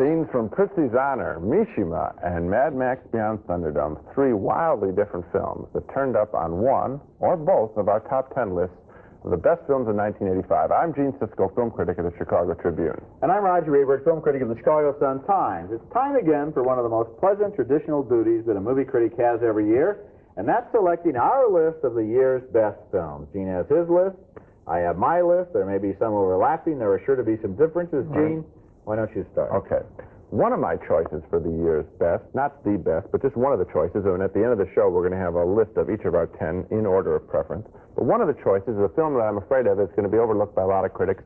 Scenes from Prizzi's Honor, Mishima, and Mad Max Beyond Thunderdome, three wildly different films that turned up on one or both of our top 10 lists of the best films of 1985. I'm Gene Siskel, film critic of the Chicago Tribune. And I'm Roger Ebert, film critic of the Chicago Sun-Times. It's time again for one of the most pleasant traditional duties that a movie critic has every year, and that's selecting our list of the year's best films. Gene has his list. I have my list. There may be some overlapping. There are sure to be some differences. Gene, why don't you start? Okay. One of my choices for the year's best, not the best, but just one of the choices, and at the end of the show we're going to have a list of each of our 10 in order of preference. But one of the choices is a film that I'm afraid of is going to be overlooked by a lot of critics,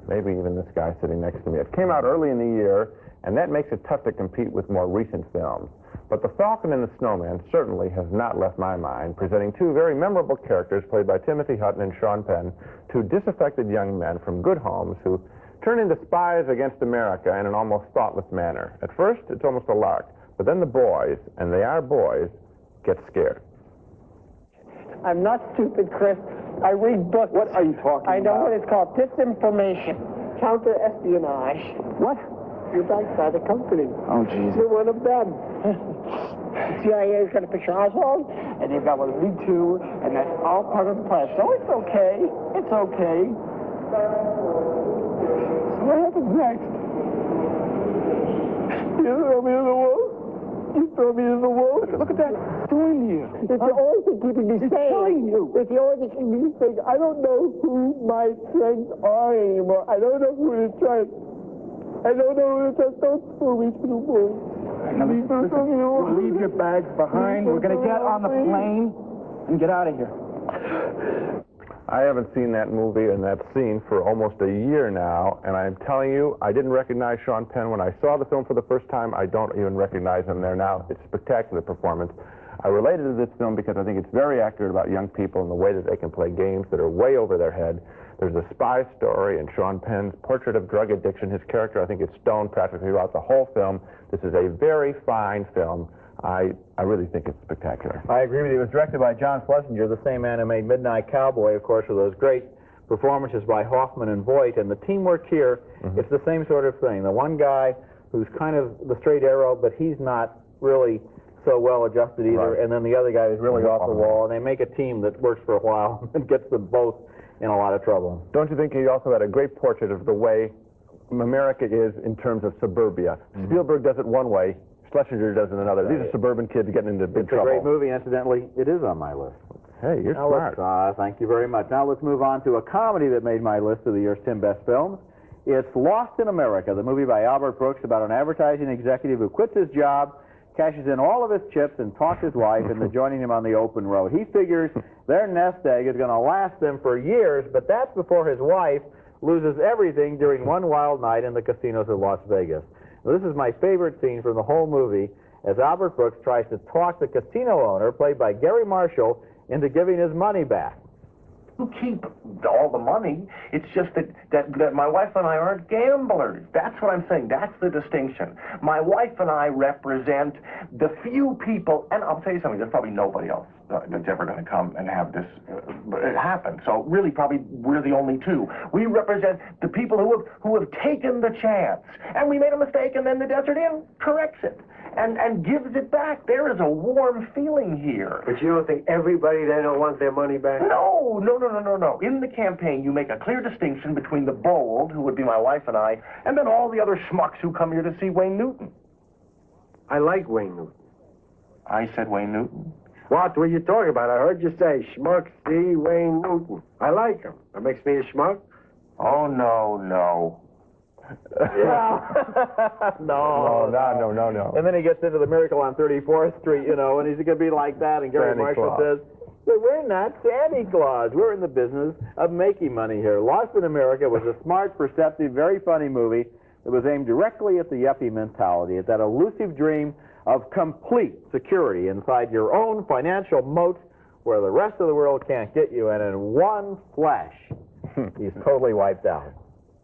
maybe even this guy sitting next to me. It came out early in the year, and that makes it tough to compete with more recent films. But The Falcon and the Snowman certainly has not left my mind, presenting two very memorable characters played by Timothy Hutton and Sean Penn, two disaffected young men from good homes who turn into spies against America in an almost thoughtless manner. At first, it's almost a lark, but then the boys, and they are boys, get scared. I'm not stupid, Chris. I read books. What are you talking about? I know what it's called. Disinformation. Counter-espionage. What? You're backed by the company. Oh, Jesus. You're one of them. The CIA's got a picture Oswald, and they've got one of me too, and that's all part of the plan. So it's okay. It's okay. So what happens next? You throw me in the wolf? You throw me in the wolf? Look at that. It's doing you. It's the only thing keeping me sane. killing you. It's the only thing keeping me sane. I don't know who my friends are anymore. I don't know who to trust. I don't know who to trust. Don't throw me to the wolf. Leave your bags behind. We're going to get on the plane and get out of here. I haven't seen that movie and that scene for almost a year now, and I'm telling you, I didn't recognize Sean Penn when I saw the film for the first time. I don't even recognize him there now. It's a spectacular performance. I related to this film because I think it's very accurate about young people and the way that they can play games that are way over their head. There's a spy story and Sean Penn's portrait of drug addiction. His character, I think, is stoned practically throughout the whole film. This is a very fine film. I really think it's spectacular. I agree with you. It was directed by John Schlesinger, the same man who made Midnight Cowboy, of course, with those great performances by Hoffman and Voight. And the teamwork here, it's the same sort of thing. The one guy who's kind of the straight arrow, but he's not really so well adjusted either. Right. And then the other guy is really off the wall. And they make a team that works for a while and gets them both in a lot of trouble. Don't you think he also had a great portrait of the way America is in terms of suburbia? Spielberg does it one way, Schlesinger does it another. These are suburban kids getting into big trouble. It's a great movie, incidentally. It is on my list. Hey, you're now smart. Thank you very much. Now let's move on to a comedy that made my list of the year's 10 best films. It's Lost in America, the movie by Albert Brooks about an advertising executive who quits his job, cashes in all of his chips, and talks his wife into joining him on the open road. He figures their nest egg is going to last them for years, but that's before his wife loses everything during one wild night in the casinos of Las Vegas. Now, this is my favorite scene from the whole movie, as Albert Brooks tries to talk the casino owner, played by Gary Marshall, into giving his money back. You keep all the money. It's just that my wife and I aren't gamblers. That's what I'm saying. That's the distinction. My wife and I represent the few people, and I'll tell you something, there's probably nobody else that's ever going to come and have this happen. So really, probably we're the only two. We represent the people who have taken the chance, and we made a mistake, and then the Desert Inn corrects it and gives it back. There is a warm feeling here. But you don't think everybody then will want their money back? No. In the campaign, you make a clear distinction between the bold, who would be my wife and I, and then all the other schmucks who come here to see Wayne Newton. I like Wayne Newton. I said Wayne Newton. What were you talking about? I heard you say schmuck, see Wayne Newton. I like him. That makes me a schmuck? Oh, no. No. And then he gets into the Miracle on 34th Street, and he's going to be like that, and Gary Marshall says, but we're not Santa Claus. We're in the business of making money here. Lost in America was a smart, perceptive, very funny movie that was aimed directly at the yuppie mentality, at that elusive dream of complete security inside your own financial moat where the rest of the world can't get you, and in one flash, he's totally wiped out.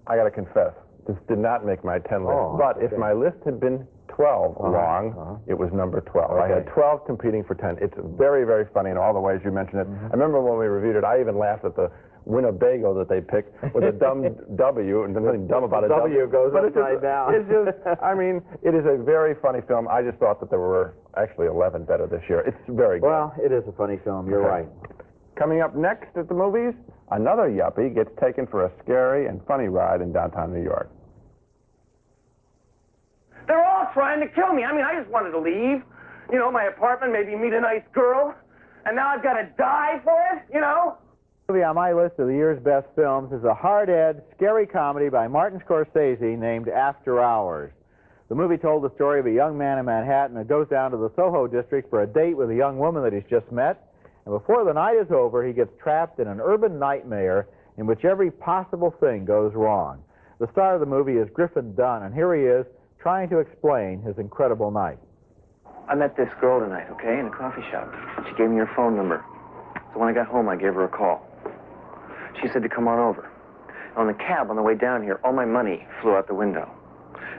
I got to confess, This did not make my 10 list. But if my list had been 12 long, it was number 12. I had 12 competing for 10. It's very, very funny in all the ways you mentioned it. I remember when we reviewed it, I even laughed at the Winnebago that they picked with a dumb W, and there's nothing dumb about a W. Goes upside down. It's just, I mean, it is a very funny film. I just thought that there were actually 11 better this year. It's very good. Well, it is a funny film. You're right. Coming up next at the movies, another yuppie gets taken for a scary and funny ride in downtown New York. They're all trying to kill me. I mean, I just wanted to leave. You know, my apartment, maybe meet a nice girl. And now I've got to die for it, you know? The movie on my list of the year's best films is a hard-edged, scary comedy by Martin Scorsese named After Hours. The movie told the story of a young man in Manhattan who goes down to the Soho district for a date with a young woman that he's just met. And before the night is over, he gets trapped in an urban nightmare in which every possible thing goes wrong. The star of the movie is Griffin Dunn, and here he is trying to explain his incredible night. I met this girl tonight, okay, in a coffee shop. She gave me her phone number. So when I got home, I gave her a call. She said to come on over. On the cab on the way down here, all my money flew out the window.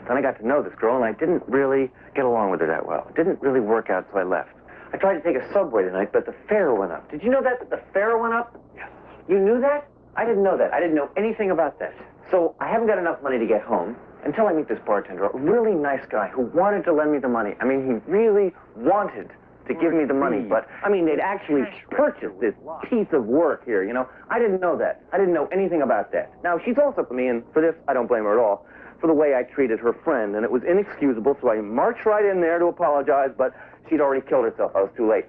Then I got to know this girl, and I didn't really get along with her that well. It didn't really work out, so I left. I tried to take a subway tonight, but the fare went up. Did you know that the fare went up? Yes. You knew that? I didn't know that. I didn't know anything about that. So I haven't got enough money to get home until I meet this bartender, a really nice guy who wanted to lend me the money. I mean, he really wanted to give me the money, but, I mean, they'd actually purchased this piece of work here, you know? I didn't know that. I didn't know anything about that. Now, she's also for me, and for this, I don't blame her at all, for the way I treated her friend, and it was inexcusable, so I marched right in there to apologize, but she'd already killed herself. I was too late.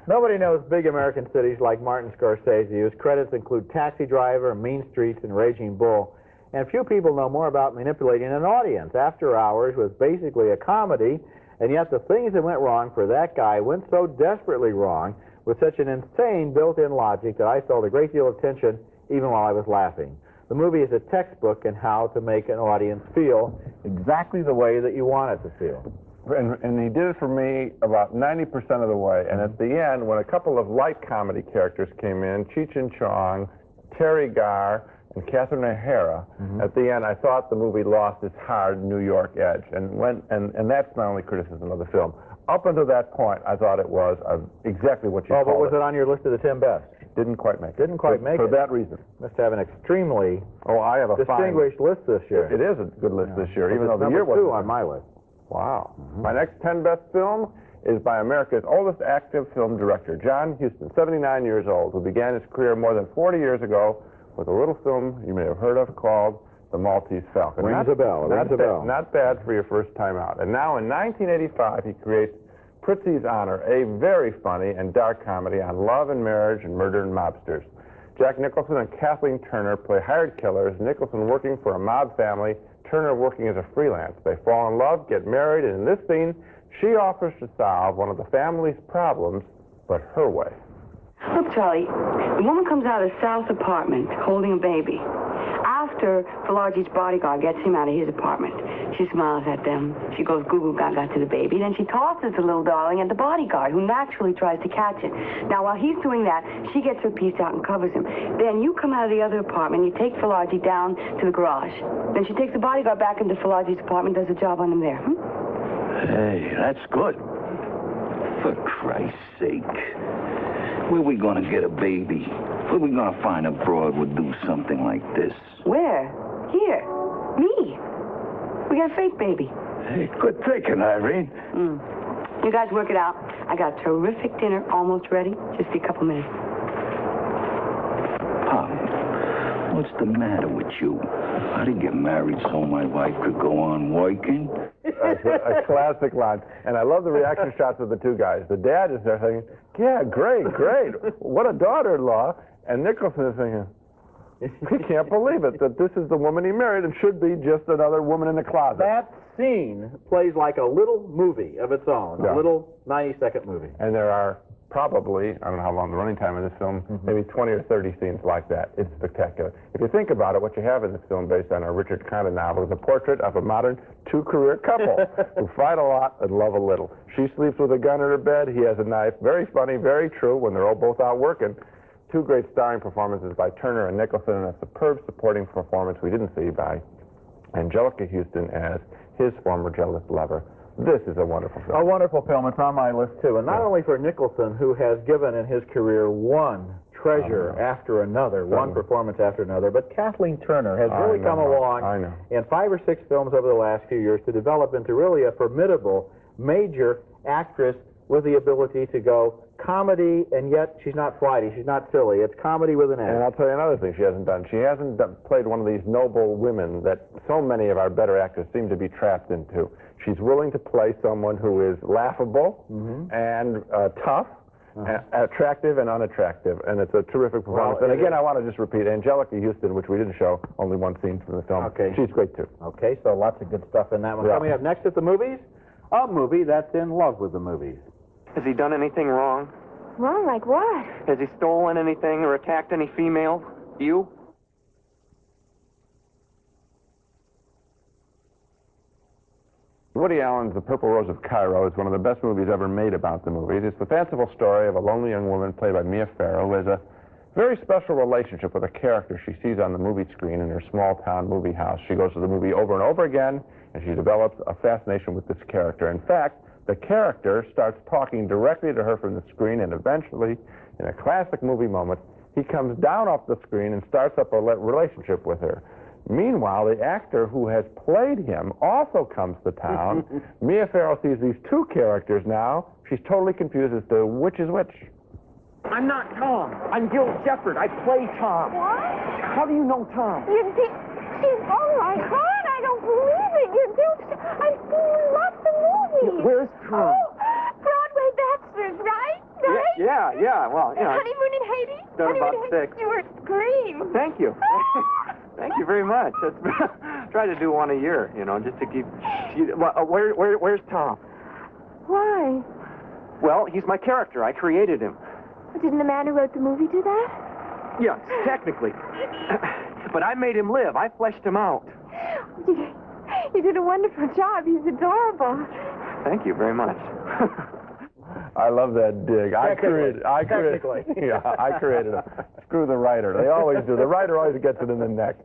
Nobody knows big American cities like Martin Scorsese, whose credits include Taxi Driver, Mean Streets, and Raging Bull. And few people know more about manipulating an audience. After Hours was basically a comedy, and yet the things that went wrong for that guy went so desperately wrong with such an insane built-in logic that I felt a great deal of tension even while I was laughing. The movie is a textbook in how to make an audience feel exactly the way that you want it to feel. And he did it for me about 90% of the way. And at the end, when a couple of light comedy characters came in, Cheech and Chong, Terry Garr, and Catherine O'Hara, at the end, I thought the movie lost its hard New York edge. And that's my only criticism of the film. Up until that point, I thought it was exactly what you called it. Oh, but was it on your list of the 10 best? Didn't quite make it. Didn't quite make it. For that reason. Must have an extremely I have a distinguished list this year. It is a good list this year, even though the year wasn't. Number 2 on my list. Wow. My next 10 best film is by America's oldest active film director, John Huston, 79 years old, who began his career more than 40 years ago with a little film you may have heard of called The Maltese Falcon. Rings a bell. Not bad for your first time out. And now in 1985, he creates Prizzi's Honor, a very funny and dark comedy on love and marriage and murder and mobsters. Jack Nicholson and Kathleen Turner play hired killers, Nicholson working for a mob family, Turner working as a freelance. They fall in love, get married, and in this scene, she offers to solve one of the family's problems, but her way. Look, Charlie, the woman comes out of Sal's apartment holding a baby. After Filargi's bodyguard gets him out of his apartment, she smiles at them. She goes goo-goo gaga to the baby. Then she tosses the little darling at the bodyguard, who naturally tries to catch it. Now, while he's doing that, she gets her piece out and covers him. Then you come out of the other apartment, you take Filargi down to the garage. Then she takes the bodyguard back into Filargi's apartment, does a job on him there. Hey, that's good. For Christ's sake. Where we gonna get a baby? Where we gonna find a broad would do something like this? Where? Here. Me. We got a fake baby. Hey, good thinking, Irene. You guys work it out. I got a terrific dinner almost ready. Just be a couple minutes. Pop, what's the matter with you? I didn't get married so my wife could go on working. A classic line. And I love the reaction shots of the two guys. The dad is there thinking, yeah, great. What a daughter-in-law. And Nicholson is thinking, he can't believe it, that this is the woman he married and should be just another woman in the closet. That scene plays like a little movie of its own, a little 90-second movie. And there are probably, I don't know how long the running time of this film, maybe 20 or 30 scenes like that. It's spectacular. If you think about it, what you have in this film, based on a Richard Condon novel, is a portrait of a modern two-career couple who fight a lot and love a little. She sleeps with a gun in her bed. He has a knife. Very funny, very true when they're all both out working. two great starring performances by Turner and Nicholson, and a superb supporting performance we didn't see by Angelica Houston as his former jealous lover. This is a wonderful film. A wonderful film. It's on my list, too. And not only for Nicholson, who has given in his career one treasure after another, one performance after another, but Kathleen Turner has really come along in 5 or 6 films over the last few years to develop into really a formidable, major actress with the ability to go comedy, and yet she's not flighty, she's not silly. It's comedy with an edge. And I'll tell you another thing she hasn't done. She hasn't played one of these noble women that so many of our better actors seem to be trapped into. She's willing to play someone who is laughable and tough, attractive and unattractive, and it's a terrific performance. And again, I want to just repeat, Angelica Houston, which we didn't show, only one scene from the film. Okay. She's great, too. Okay, so lots of good stuff in that one. Yeah. Coming up next at the movies, a movie that's in love with the movies. Has he done anything wrong? Wrong like what? Has he stolen anything or attacked any females? You? Woody Allen's The Purple Rose of Cairo is one of the best movies ever made about the movies. It's the fanciful story of a lonely young woman played by Mia Farrow who has a very special relationship with a character she sees on the movie screen in her small-town movie house. She goes to the movie over and over again, and she develops a fascination with this character. In fact, the character starts talking directly to her from the screen, and eventually, in a classic movie moment, he comes down off the screen and starts up a relationship with her. Meanwhile, the actor who has played him also comes to town. Mia Farrow sees these two characters now. She's totally confused as to which is which. I'm not Tom. I'm Gil Shepard. I play Tom. What? How do you know Tom? You did... Oh, my God, I don't believe it. You do... I've seen lots of movies. Where's Tom? Oh, Broadway Bastards, right? Right? Yeah. Well, you know. Honeymoon in Haiti? Done Honeymoon about in Haiti. 6. You were green. Thank you. Thank you very much. Try to do one a year, you know, just to keep... Where's Tom? Why? Well, he's my character. I created him. Didn't the man who wrote the movie do that? Yes, technically. But I made him live. I fleshed him out. You did a wonderful job. He's adorable. Thank you very much. I love that dig. I created him. Screw the writer. They always do. The writer always gets it in the neck.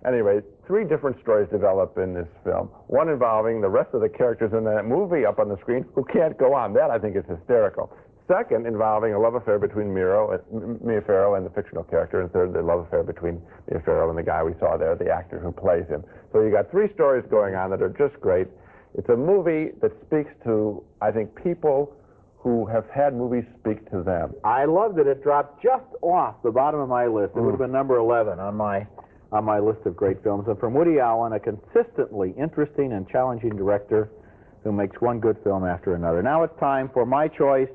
Anyway, 3 different stories develop in this film. One involving the rest of the characters in that movie up on the screen who can't go on. That, I think, is hysterical. Second, involving a love affair between Mia Farrow and the fictional character. And third, the love affair between Mia Farrow and the guy we saw there, the actor who plays him. So you got 3 stories going on that are just great. It's a movie that speaks to, I think, people who have had movies speak to them. I loved it. It dropped just off the bottom of my list. It would have been number 11 on my list of great films. And from Woody Allen, a consistently interesting and challenging director who makes one good film after another. Now it's time for my choice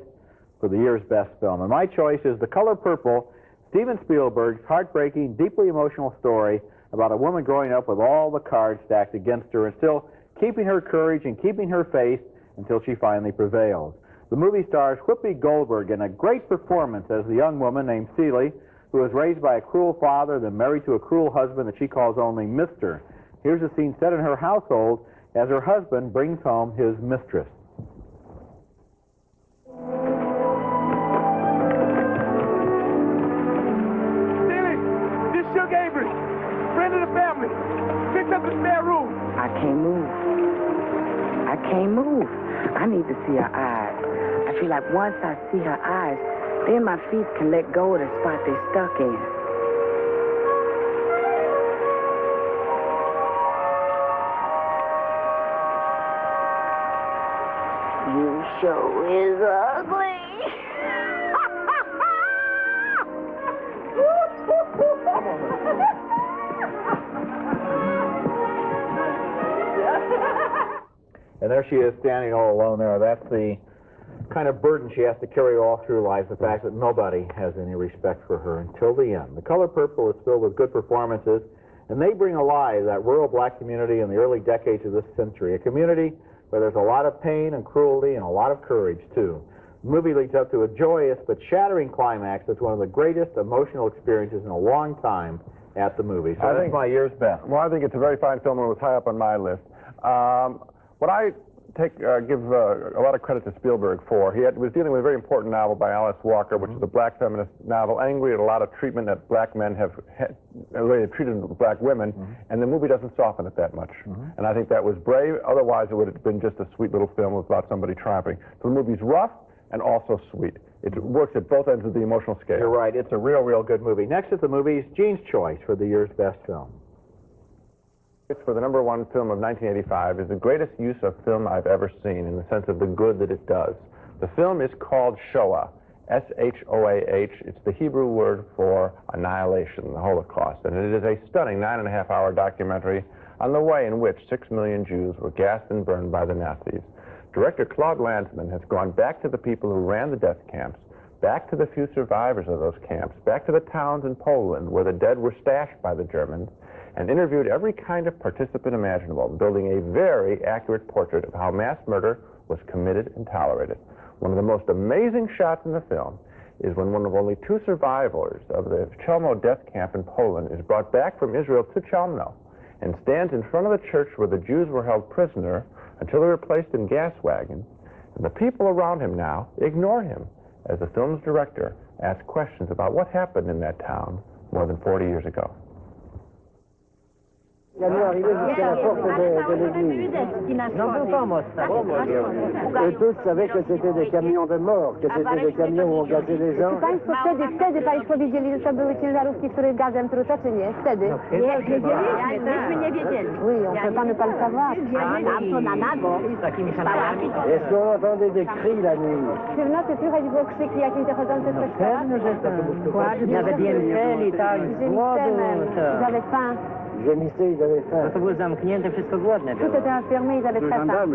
for the year's best film. And my choice is The Color Purple, Steven Spielberg's heartbreaking, deeply emotional story about a woman growing up with all the cards stacked against her and still keeping her courage and keeping her faith until she finally prevails. The movie stars Whoopi Goldberg in a great performance as the young woman named Celie, who was raised by a cruel father, then married to a cruel husband that she calls only Mr. Here's a scene set in her household as her husband brings home his mistress. Celie, this is Siskel Ebert, friend of the family. Picked up a spare room. I can't move. I need to see her eyes. I feel like once I see her eyes, then my feet can let go of the spot they're stuck in. You sure is ugly. And there she is standing all alone there. That's the kind of burden she has to carry all through life, the fact that nobody has any respect for her until the end. The Color Purple is filled with good performances, and they bring alive that rural black community in the early decades of this century, a community where there's a lot of pain and cruelty and a lot of courage, too. The movie leads up to a joyous but shattering climax that's one of the greatest emotional experiences in a long time at the movie. So that's my year's best. Well, I think it's a very fine film and it was high up on my list. What I give a lot of credit to Spielberg for. He was dealing with a very important novel by Alice Walker, which is a black feminist novel, angry at a lot of treatment that black men have treated black women, and the movie doesn't soften it that much. And I think that was brave. Otherwise, it would have been just a sweet little film about somebody triumphing. So the movie's rough and also sweet. It works at both ends of the emotional scale. You're right. It's a real good movie. Next at the movies, Gene's choice for the year's best film. For the #1 film of 1985 is the greatest use of film I've ever seen in the sense of the good that it does. The film is called Shoah, S-H-O-A-H. It's the Hebrew word for annihilation, the Holocaust, and it is a stunning 9.5-hour documentary on the way in which 6 million Jews were gassed and burned by the Nazis. Director Claude Lanzmann has gone back to the people who ran the death camps, back to the few survivors of those camps, back to the towns in Poland where the dead were stashed by the Germans, and interviewed every kind of participant imaginable, building a very accurate portrait of how mass murder was committed and tolerated. One of the most amazing shots in the film is when one of only 2 survivors of the Chelmno death camp in Poland is brought back from Israel to Chelmno and stands in front of the church where the Jews were held prisoner until they were placed in gas wagons. And the people around him now ignore him as the film's director asks questions about what happened in that town more than 40 years ago. Il est arrivé jusqu'à la porte de l'église. J'entends pas, moi, ça. Eux tous savaient que c'était des camions de mort, que c'était des camions où on gazait les gens. Czy państwo wtedy państwo wiedzieli, że to były ciężarówki, które gazem truto, czy nie? Wtedy? Nie, myśmy nie wiedzieli. Oui, on peut pas ne pas le savoir. Na nago. Est-ce qu'on entendait des cris la nuit? Czy w nocy słychać było krzyki jakimś dochodzące z kościoła? Pewno, że tak. Il y avait bien faim, i tak, Ils avaient faim. Gémissait, ils avaient faim. To było zamknięte, wszystko głodne było. Tout était enfermé, ils avaient très faim.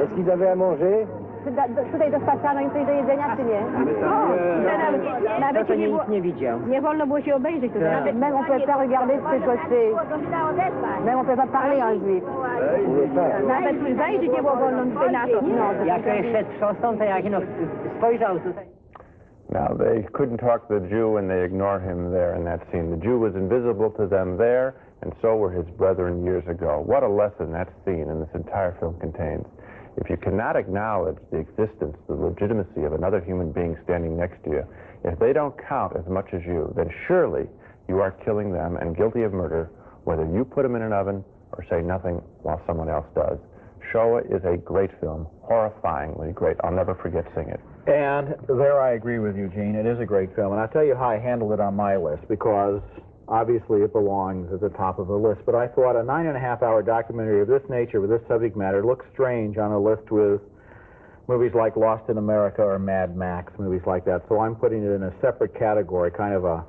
Est-ce qu'ils avaient à manger? Tutaj dostarczano im coś do jedzenia, czy nie? Nawet to nikt nie widział. Nie wolno było się obejrzeć tutaj. Même on ne peut pas regarder ce que c'est. Même on ne peut pas parler en juif. Nawet zajrzeć nie było wolno tutaj na to. Jak szedł trząsą, to jak spojrzał tutaj. Now, they couldn't talk to the Jew, and they ignored him there in that scene. The Jew was invisible to them there, and so were his brethren years ago. What a lesson that scene and this entire film contains. If you cannot acknowledge the existence, the legitimacy of another human being standing next to you, if they don't count as much as you, then surely you are killing them and guilty of murder, whether you put them in an oven or say nothing while someone else does. Shoah is a great film, horrifyingly great. I'll never forget seeing it. And there I agree with you, Gene. It is a great film. And I'll tell you how I handled it on my list, because obviously it belongs at the top of the list. But I thought a 9.5-hour documentary of this nature, with this subject matter, looks strange on a list with movies like Lost in America or Mad Max, movies like that. So I'm putting it in a separate category, kind of a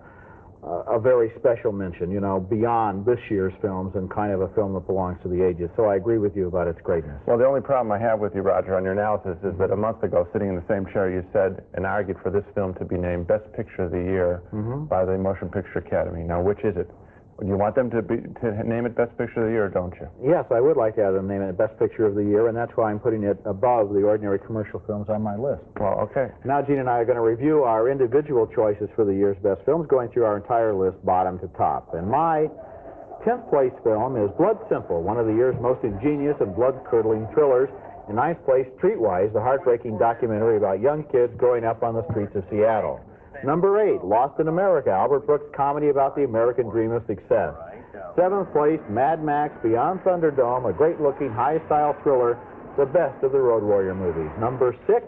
very special mention, you know, beyond this year's films and kind of a film that belongs to the ages. So I agree with you about its greatness. Well, the only problem I have with you, Roger, on your analysis is that a month ago, sitting in the same chair, you said and argued for this film to be named Best Picture of the Year by the Motion Picture Academy. Now, which is it? Do you want them to name it Best Picture of the Year, or don't you? Yes, I would like to have them name it Best Picture of the Year, and that's why I'm putting it above the ordinary commercial films on my list. Well, okay. Now, Gene and I are going to review our individual choices for the year's best films, going through our entire list, bottom to top. And my 10th place film is Blood Simple, one of the year's most ingenious and blood-curdling thrillers. In 9th place, Streetwise, the heartbreaking documentary about young kids growing up on the streets of Seattle. Number 8, Lost in America, Albert Brooks' comedy about the American dream of success. 7th place, Mad Max Beyond Thunderdome, a great-looking, high-style thriller, the best of the Road Warrior movies. Number 6,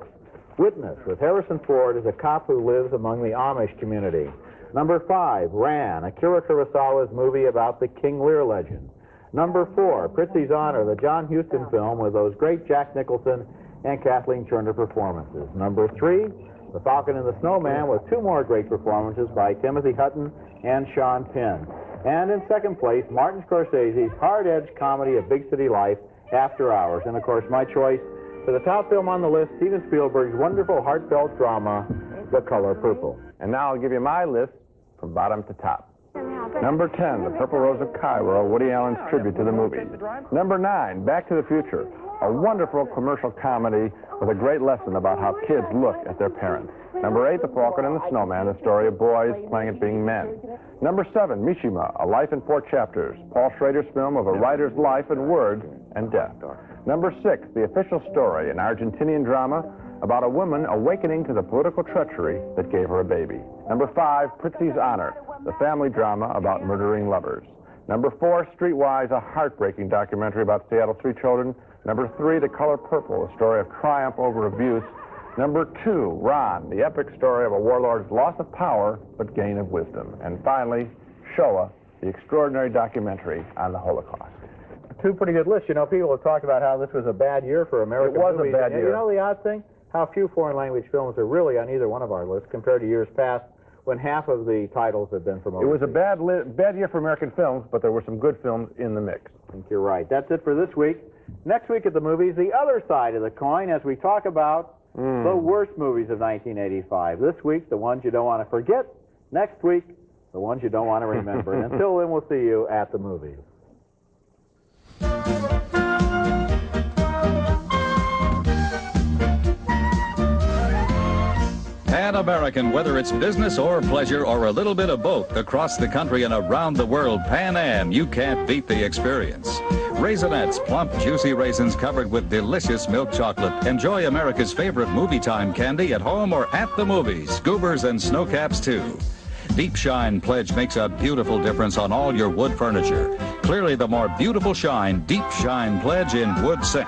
Witness, with Harrison Ford as a cop who lives among the Amish community. Number 5, Ran, Akira Kurosawa's movie about the King Lear legend. Number 4, Prizzi's Honor, the John Huston film with those great Jack Nicholson and Kathleen Turner performances. Number 3, The Falcon and the Snowman, with 2 more great performances by Timothy Hutton and Sean Penn. And in 2nd place, Martin Scorsese's hard-edged comedy of big city life, After Hours. And of course, my choice for the top film on the list, Steven Spielberg's wonderful heartfelt drama, The Color Purple. And now I'll give you my list from bottom to top. Number 10, The Purple Rose of Cairo, Woody Allen's tribute to the movie. Number 9, Back to the Future, a wonderful commercial comedy with a great lesson about how kids look at their parents. Number 8, The Falcon and the Snowman, the story of boys playing at being men. Number 7, Mishima, A Life in 4 Chapters, Paul Schrader's film of a writer's life and words and death. Number 6, The Official Story, an Argentinian drama about a woman awakening to the political treachery that gave her a baby. Number 5, Prizzi's Honor, the family drama about murdering lovers. Number 4, Streetwise, a heartbreaking documentary about Seattle's 3 children. Number 3, The Color Purple, a story of triumph over abuse. Number 2, Ron, the epic story of a warlord's loss of power but gain of wisdom. And finally, Shoah, the extraordinary documentary on the Holocaust. 2 pretty good lists. You know, people have talked about how this was a bad year for American movies. It was a bad year. You know the odd thing? How few foreign language films are really on either one of our lists compared to years past when half of the titles have been from overseas. It was a bad year for American films, but there were some good films in the mix. I think you're right. That's it for this week. Next week at the movies, the other side of the coin as we talk about the worst movies of 1985. This week, the ones you don't want to forget. Next week, the ones you don't want to remember. And until then, we'll see you at the movies. Pan American, whether it's business or pleasure or a little bit of both, across the country and around the world, Pan Am, you can't beat the experience. Raisinets, plump, juicy raisins covered with delicious milk chocolate. Enjoy America's favorite movie time candy at home or at the movies. Goobers and Snowcaps, too. Deep Shine Pledge makes a beautiful difference on all your wood furniture. Clearly the more beautiful shine, Deep Shine Pledge in wood scent.